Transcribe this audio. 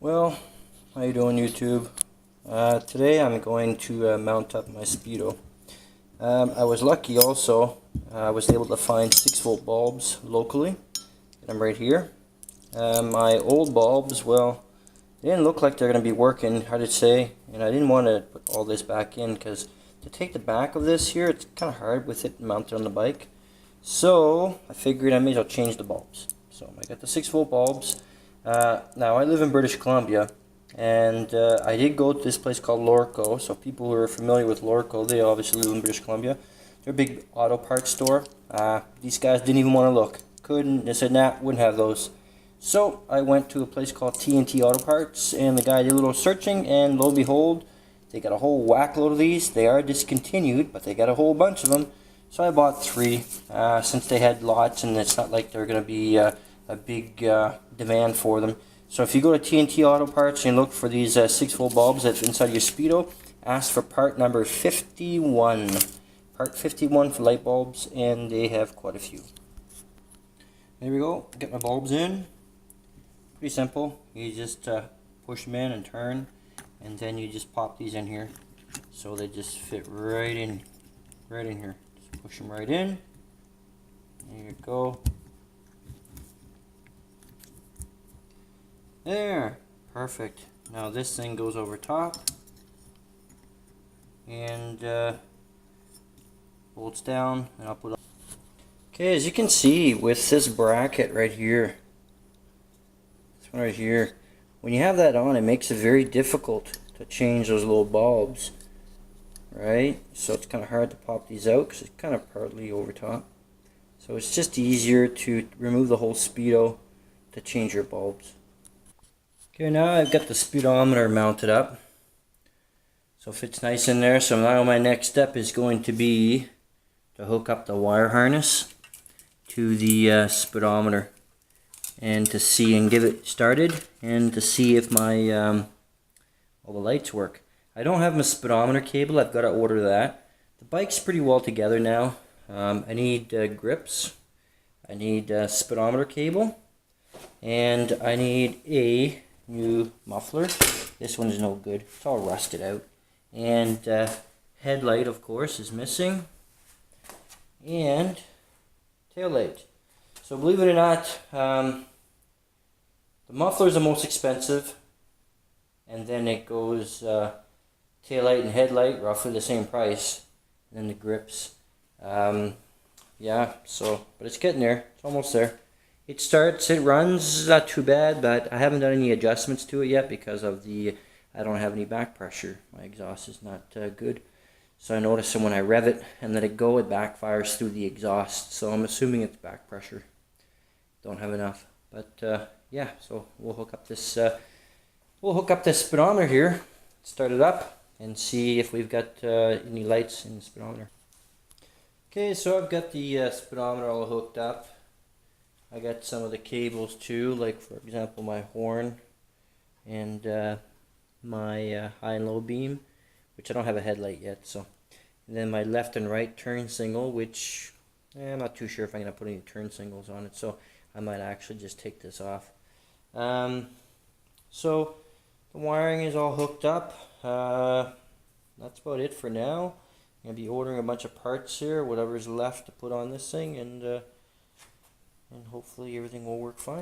Well, how you doing, YouTube? Today I'm going to mount up my Speedo. I was lucky also. I was able to find 6-volt bulbs locally. I'm right here. My old bulbs, well, they didn't look like they're going to be working, hard to say, and I didn't want to put all this back in because to take the back of this here, it's kind of hard with it mounted on the bike. So I figured I may as well change the bulbs. So I got the 6-volt bulbs. Now I live in British Columbia, and I did go to this place called Lorco. So people who are familiar with Lorco, they obviously live in British Columbia. They're a big auto parts store. These guys didn't even want to look. Couldn't. They said, nah, wouldn't have those. So I went to a place called TNT Auto Parts, and the guy did a little searching, and lo and behold, they got a whole whack load of these. They are discontinued, but they got a whole bunch of them. So I bought 3 since they had lots, and it's not like they're going to be a big demand for them. So if you go to TNT Auto Parts and look for these 6-volt bulbs that's inside your Speedo, ask for part number 51. Part 51 for light bulbs, and they have quite a few. There we go. Get my bulbs in. Pretty simple. You just push them in and turn, and then you just pop these in here. So they just fit right in here. Just push them right in. There you go. There, perfect. Now this thing goes over top and bolts down, and I'll put on. Okay, as you can see with this bracket right here, this one right here, when you have that on, it makes it very difficult to change those little bulbs, right? So it's kind of hard to pop these out because it's kind of partly over top. So it's just easier to remove the whole Speedo to change your bulbs. Okay, now I've got the speedometer mounted up, so it fits nice in there. So now my next step is going to be to hook up the wire harness to the speedometer, and to see and give it started, and to see if my all the lights work. I don't have my speedometer cable. I've got to order that. The bike's pretty well together now. I need grips. I need speedometer cable, and I need a new muffler. This one is no good. It's all rusted out. And headlight, of course, is missing. And tail light. So believe it or not, the muffler is the most expensive. And then it goes tail light and headlight, roughly the same price. And then the grips. Yeah, so, but it's getting there. It's almost there. It starts, it runs, not too bad, but I haven't done any adjustments to it yet because of I don't have any back pressure. My exhaust is not good. So I notice that when I rev it and let it go, it backfires through the exhaust. So I'm assuming it's back pressure. Don't have enough. But yeah, so we'll hook up this speedometer here, start it up, and see if we've got any lights in the speedometer. Okay, so I've got the speedometer all hooked up. I got some of the cables too, like for example my horn and my high and low beam, which I don't have a headlight yet. So, and then my left and right turn signal, which I'm not too sure if I'm going to put any turn signals on it, so I might actually just take this off. So the wiring is all hooked up. That's about it for now. I'm going to be ordering a bunch of parts here, whatever's left to put on this thing, and hopefully everything will work fine.